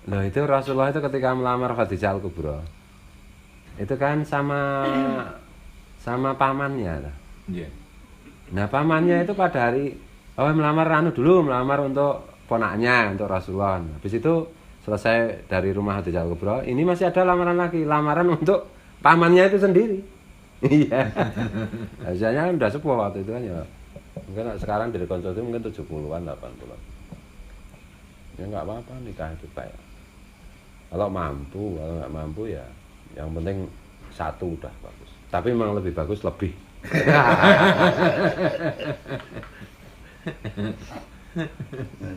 Loh itu Rasulullah itu ketika melamar Khadijah Al-Kubra itu kan sama pamannya. Iya. Nah pamannya itu pada hari melamar melamar untuk ponaknya, untuk Rasulullah. Habis itu selesai dari rumah Khadijah Al-Kubra, ini masih ada lamaran untuk pamannya itu sendiri. Iya. Biasanya udah sepuh waktu itu kan ya. Mungkin sekarang dari konsumsi mungkin 70-an, 80-an. Ya nggak apa-apa nikah itu kayak. Kalau nggak mampu ya yang penting satu udah bagus. Tapi memang lebih bagus lebih.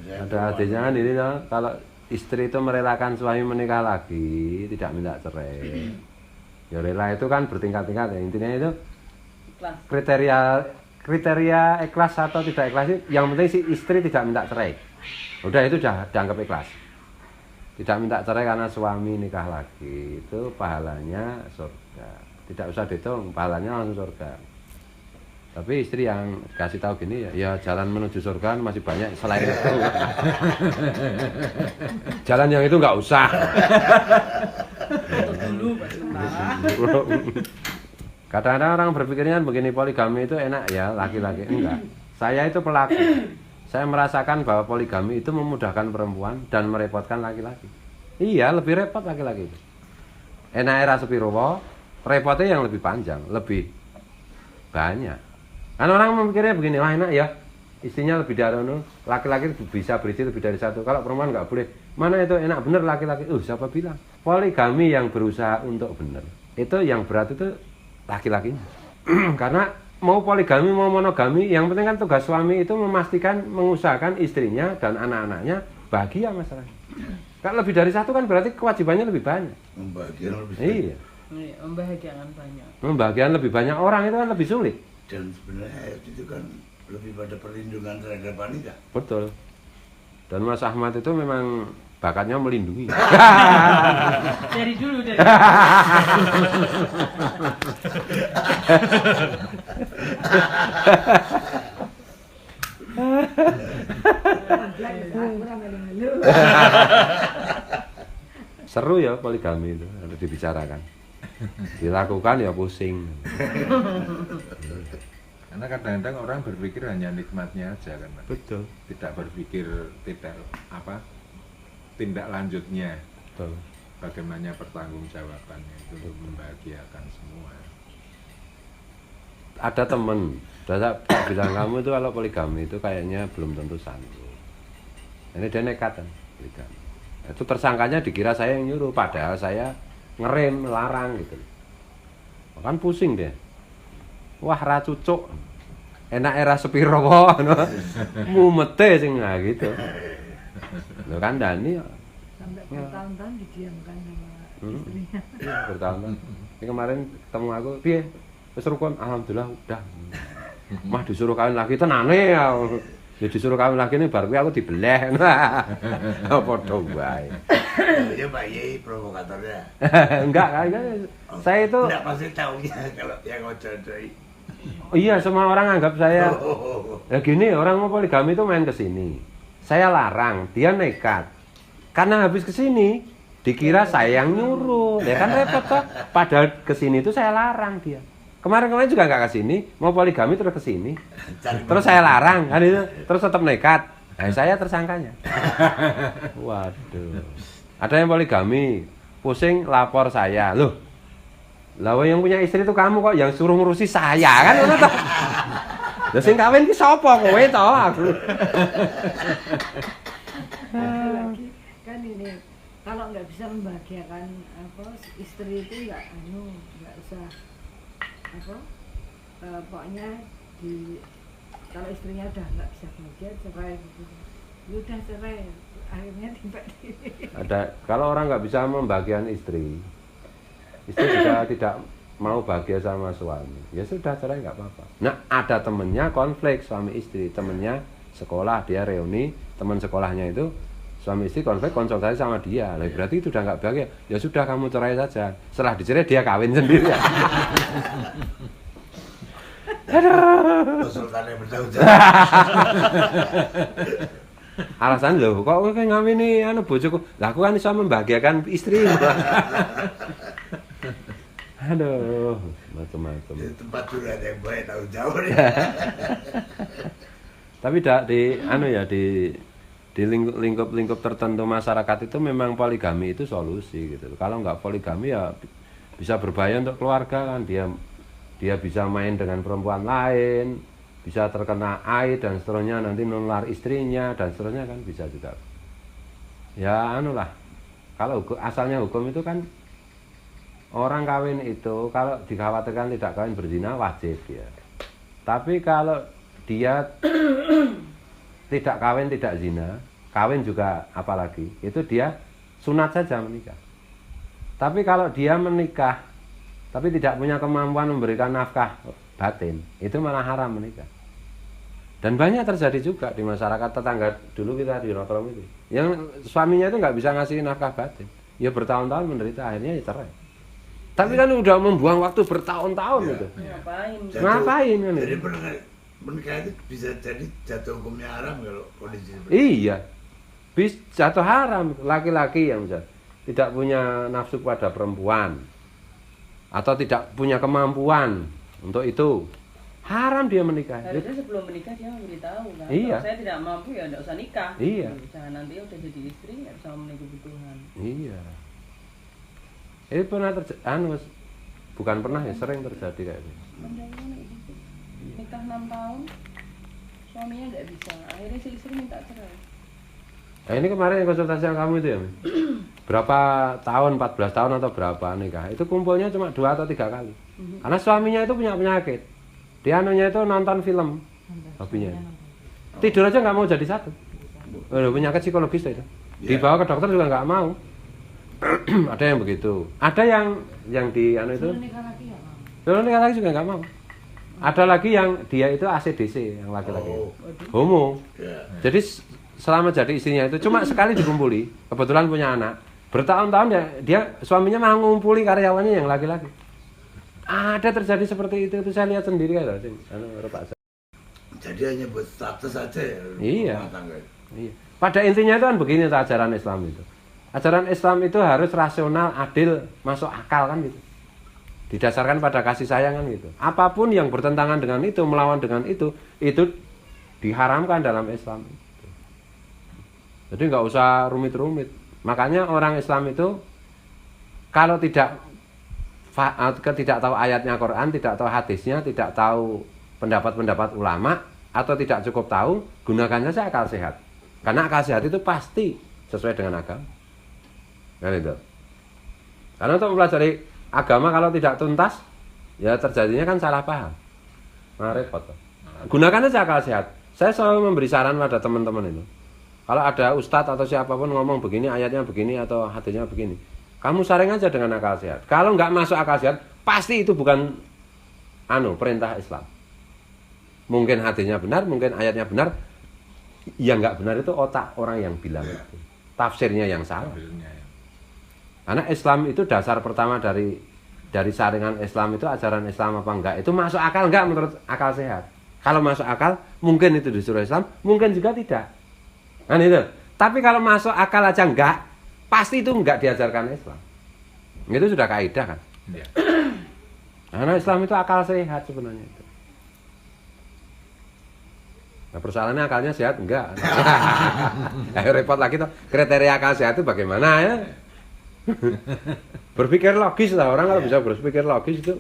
Ada adanya kan ini kalau istri itu merelakan suami menikah lagi, tidak minta cerai. Ya rela itu kan bertingkat-tingkat ya. Intinya itu kriteria ikhlas atau tidak ikhlas itu yang penting si istri tidak minta cerai. Udah itu udah dianggap ikhlas. Tidak minta cerai karena suami nikah lagi, itu pahalanya surga. Tidak usah dihitung, pahalanya langsung surga. Tapi istri yang kasih tahu gini ya jalan menuju surga masih banyak selain itu. Jalan yang itu nggak usah. Kadang-kadang orang berpikirnya begini, poligami itu enak ya, laki-laki enggak. Saya itu pelaku. Saya merasakan bahwa poligami itu memudahkan perempuan dan merepotkan laki-laki. Iya, lebih repot laki-laki. Enak era sepiro, repotnya yang lebih panjang, lebih banyak. Kan orang memikirnya begini, wah enak ya, istrinya lebih dari laki-laki bisa beristri lebih dari satu. Kalau perempuan nggak boleh. Mana itu enak bener laki-laki? Siapa bilang? Poligami yang berusaha untuk bener. Itu yang berat itu laki-lakinya. Karena mau poligami mau monogami, yang penting kan tugas suami itu memastikan, mengusahakan istrinya dan anak-anaknya bahagia masalahnya. Kalau lebih dari satu kan berarti kewajibannya lebih banyak. Membahagiakan lebih banyak. Iya. Membahagiakan banyak. Membahagiakan lebih banyak orang itu kan lebih sulit. Dan sebenarnya itu kan lebih pada perlindungan terhadap wanita. Betul. Dan Mas Ahmad itu memang bakatnya melindungi. Dari dulu dari. Seru ya poligami itu harus dibicarakan. Dilakukan ya pusing. Karena kadang-kadang orang berpikir hanya nikmatnya aja kan, Mas. Betul. Tidak berpikir tindak lanjutnya. Betul. Bagaimana pertanggungjawabannya itu untuk membahagiakan semua. Ada temen, saya bilang kamu itu kalau poligami itu kayaknya belum tentu sanggup. Ini dia nekat kan, poligami. Itu tersangkanya dikira saya yang nyuruh, padahal saya ngerem, melarang gitu. Kan pusing deh. Wah ra cucuk. Enak era sepiro wae. Mumete sing gitu. Lho kan Dani sampai bertahun-tahun didiamkan sama istrinya. Iya, bertahun-tahun. Ini kemarin ketemu aku, piye? Wis rukun, alhamdulillah udah. Mah disuruh kawin lagi tenane ya. Ya disuruh kawin lagi nih bar kuwi aku dibeleh. Padha wae. Ya Pak Yai provokatornya. Enggak, saya itu enggak pasti tahunya kalau yang ngocoi. Iya, semua orang anggap saya. Ya gini, orang mau poligami itu main ke sini. Saya larang, dia nekat. Karena habis ke sini dikira saya yang nyuruh. Ya kan repot toh. Padahal ke sini itu saya larang dia. Kemarin juga nggak ke sini, mau poligami terus ke sini. Terus saya larang, kan itu. Terus tetap nekat. Nah, saya tersangkanya. Waduh. Ada yang poligami, pusing lapor saya. Loh, lah yang punya istri itu kamu kok, yang suruh ngurusi saya kan ngono toh. Lah sing kawin ki sapa kowe to aku. Lagi kan ini kalau nggak bisa membahagiakan istri itu nggak usah pokoknya kalau istrinya udah nggak bisa bahagia cerai gitu. Udah cerai akhirnya tiba-tiba. Ada kalau orang nggak bisa membahagiakan istri juga tidak mau bahagia sama suami, ya sudah cerai nggak apa-apa. Nah ada temennya konflik suami istri, temennya sekolah dia reuni, teman sekolahnya itu suami istri konflik konsultasi sama dia, lah berarti itu udah nggak bahagia. Ya sudah kamu cerai saja. Setelah dicerai dia kawin sendiri. Aduh. Konsultan yang bertanggung Alasan lho, kok kowe ngawini anu bojoku. Lah aku kan iso membahagiakan istri. Aduh, macam-macam. Di tempat curhat yang baik tahu jauh nih. Tapi di lingkup tertentu masyarakat itu memang poligami itu solusi gitu. Kalau nggak poligami ya bisa berbahaya untuk keluarga kan. Dia bisa main dengan perempuan lain, bisa terkena AIDS dan seterusnya, nanti nular istrinya dan seterusnya kan bisa juga. Ya anulah. Kalau asalnya hukum itu kan orang kawin itu kalau dikhawatirkan tidak kawin berzina wajib ya. Tapi kalau dia tidak kawin tidak zina, kawin juga apalagi, itu dia sunat saja menikah. Tapi kalau dia menikah tapi tidak punya kemampuan memberikan nafkah batin, itu malah haram menikah. Dan banyak terjadi juga di masyarakat tetangga dulu kita di Notrom itu, yang suaminya itu nggak bisa ngasih nafkah batin, ya bertahun-tahun menderita, akhirnya ya cerai. Tapi kan udah membuang waktu bertahun-tahun Ya. itu. Ngapain? Ngapain kan Jadi itu? menikah itu bisa jadi jatuh hukumnya haram kalau kondisi seperti Iya. Jatuh haram laki-laki yang misal tidak punya nafsu pada perempuan atau tidak punya kemampuan untuk itu. Haram dia menikah. Harusnya sebelum menikah dia memberitahu kan. Iya. Kalau saya tidak mampu ya enggak usah nikah. Iya. Jangan nanti udah jadi istri enggak bisa memenuhi kebutuhan. Iya. Ini pernah terjadi, bukan pernah ya, sering terjadi kayak gitu. Nikah 6 tahun, suaminya enggak bisa. Akhirnya si istri minta cerai. Nah, ini kemarin yang konsultasi yang kamu itu ya, Mi? Berapa tahun, 14 tahun atau berapa nikah? Itu kumpulnya cuma 2 atau 3 kali. Karena suaminya itu punya penyakit. Dia anunya itu nonton film, hobinya. Tidur aja nggak mau jadi satu. Penyakit psikologis itu. Dibawa ke dokter juga nggak mau. Ada yang begitu. Ada yang di anu itu. Dulu nikah lagi juga nggak mau. Ada lagi yang dia itu ACDC, yang laki-laki. Homo. Ya. Jadi selama jadi istrinya itu cuma sekali dikumpuli. Kebetulan punya anak. Bertahun-tahun dia suaminya malah ngumpuli karyawannya yang laki-laki. Ada terjadi seperti itu saya lihat sendiri kan. Jadi hanya buat status saja ya. Iya. Rumah tangga. Iya. Pada intinya itu kan begini ajaran Islam itu. Ajaran Islam itu harus rasional, adil, masuk akal kan gitu. Didasarkan pada kasih sayang kan gitu. Apapun yang bertentangan dengan itu, melawan dengan itu diharamkan dalam Islam. Jadi nggak usah rumit-rumit. Makanya orang Islam itu kalau tidak tahu ayatnya Quran, tidak tahu hadisnya, tidak tahu pendapat-pendapat ulama, atau tidak cukup tahu, gunakan saja akal sehat. Karena akal sehat itu pasti sesuai dengan agama. Kan itu. Karena untuk mempelajari agama kalau tidak tuntas, ya terjadinya kan salah paham. Nah, repot. Gunakan saja akal sehat. Saya selalu memberi saran pada teman-teman itu. Kalau ada ustadz atau siapapun ngomong begini, ayatnya begini atau hadisnya begini, kamu saring aja dengan akal sehat. Kalau nggak masuk akal sehat, pasti itu bukan perintah Islam. Mungkin hadisnya benar, mungkin ayatnya benar. Yang nggak benar itu otak orang yang bilang itu. Tafsirnya yang salah. Karena Islam itu dasar pertama dari saringan Islam itu ajaran Islam apa enggak? Itu masuk akal enggak menurut akal sehat? Kalau masuk akal, mungkin itu disuruh Islam, mungkin juga tidak. Kan itu. Tapi kalau masuk akal aja enggak, pasti itu enggak diajarkan Islam. Itu sudah kaidah kan? Ya. Karena Islam itu akal sehat sebenarnya itu. Nah, persoalannya akalnya sehat enggak? Repot lagi tuh. Kriteria akal sehat itu bagaimana ya? Berpikir logis lah, orang kalau bisa berpikir logis itu.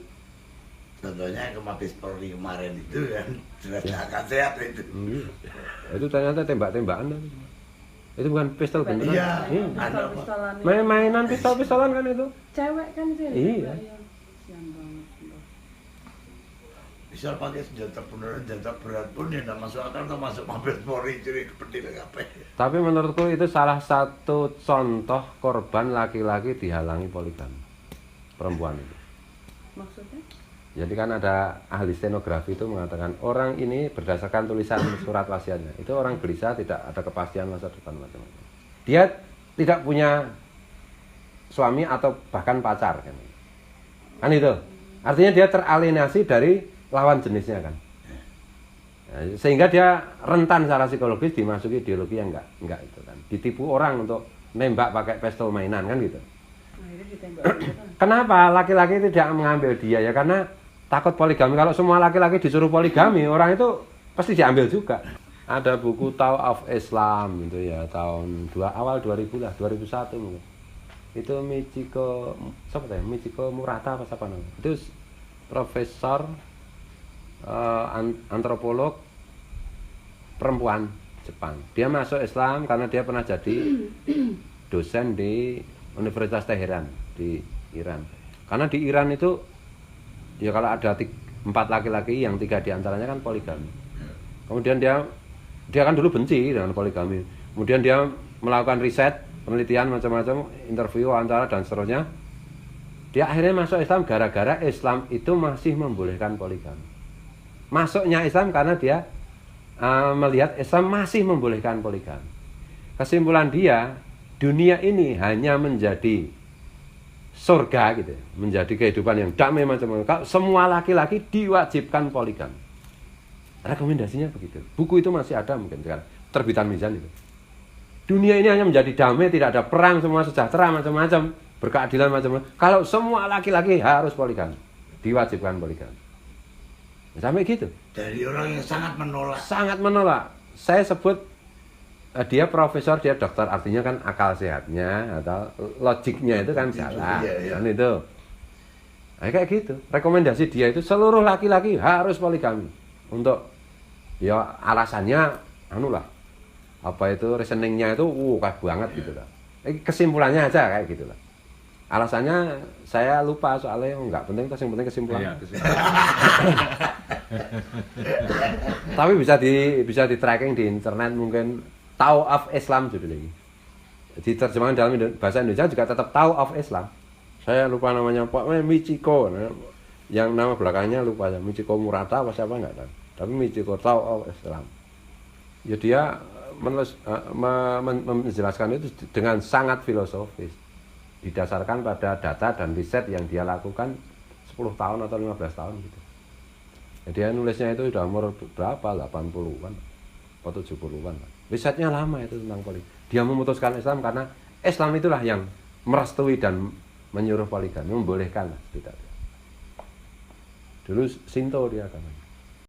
Contohnya ke Mabes Polri kemarin itu kan jelas akal sehat itu. Itu ternyata tembak-tembakan. Itu bukan pistol beneran. Iya. Iya. Pistol-pistolan. Mainan pistol-pistolan kan itu. Cewek kan sih. Iya. Sian banget. Bisa pakai senjata beneran, senjata berat pun ya nggak masuk akal, nggak masuk Mabes Polri jadi berdiri apa? Tapi menurutku itu salah satu contoh korban laki-laki dihalangi poligami. Perempuan itu. Maksudnya? Jadi kan ada ahli stenografi itu mengatakan orang ini berdasarkan tulisan surat wasiatnya itu orang gelisah, tidak ada kepastian masa depan macam-macam. Dia tidak punya suami atau bahkan pacar kan. Kan itu. Artinya dia teralienasi dari lawan jenisnya kan. Sehingga dia rentan secara psikologis dimasuki ideologi yang enggak itu kan. Ditipu orang untuk nembak pakai pistol mainan kan gitu. Akhirnya ditembak juga kan. Kenapa laki-laki tidak mengambil dia ya karena takut poligami. Kalau semua laki-laki disuruh poligami, orang itu pasti diambil juga. Ada buku Tao of Islam itu ya awal 2000 lah, 2001 mungkin. Itu Michiko Murata apa siapa namanya? Itu profesor antropolog perempuan Jepang. Dia masuk Islam karena dia pernah jadi dosen di Universitas Teheran di Iran. Karena di Iran itu ya kalau ada 4 laki-laki yang 3 diantaranya kan poligami. Kemudian dia kan dulu benci dengan poligami. Kemudian dia melakukan riset, penelitian macam-macam, interview, wawancara dan seterusnya. Dia akhirnya masuk Islam gara-gara Islam itu masih membolehkan poligami. Masuknya Islam karena dia melihat Islam masih membolehkan poligami. Kesimpulan dia, dunia ini hanya menjadi surga gitu, menjadi kehidupan yang damai macam-macam. Semua laki-laki diwajibkan poligami. Rekomendasinya begitu. Buku itu masih ada mungkin sekarang, terbitan Mizan itu. Dunia ini hanya menjadi damai, tidak ada perang, semua sejahtera macam-macam, berkeadilan macam-macam. Kalau semua laki-laki harus poligami, diwajibkan poligami. Sampai gitu. Dari orang yang sangat menolak. Sangat menolak. Saya sebut dia profesor, dia dokter, artinya kan akal sehatnya atau logiknya itu kan salah. Iya. Kan itu. Nah, kayak gitu. Rekomendasi dia itu seluruh laki-laki harus poligami. Untuk ya alasannya lah. Apa itu reasoningnya itu kayak banget gitu lah. Kesimpulannya aja kayak gitu lah. Alasannya saya lupa soalnya enggak penting, yang penting kesimpulan. Iya, Tapi bisa di tracking di internet mungkin Tao of Islam judulnya ini. Diterjemahkan dalam bahasa Indonesia juga tetap Tao of Islam. Saya lupa namanya pokoknya Michiko. Yang nama belakangnya lupa ya, Michiko Murata apa siapa enggak tahu. Tapi Michiko Tao of Islam. Ya dia menjelaskan itu dengan sangat filosofis. Didasarkan pada data dan riset yang dia lakukan 10 tahun atau 15 tahun gitu. Jadi dia nulisnya itu sudah umur berapa? 80-an atau 70-an. Risetnya lama itu tentang poligami. Dia memutuskan Islam karena Islam itulah yang merestui dan menyuruh poligami, membolehkan lah tidak. Dulu Shinto dia kan.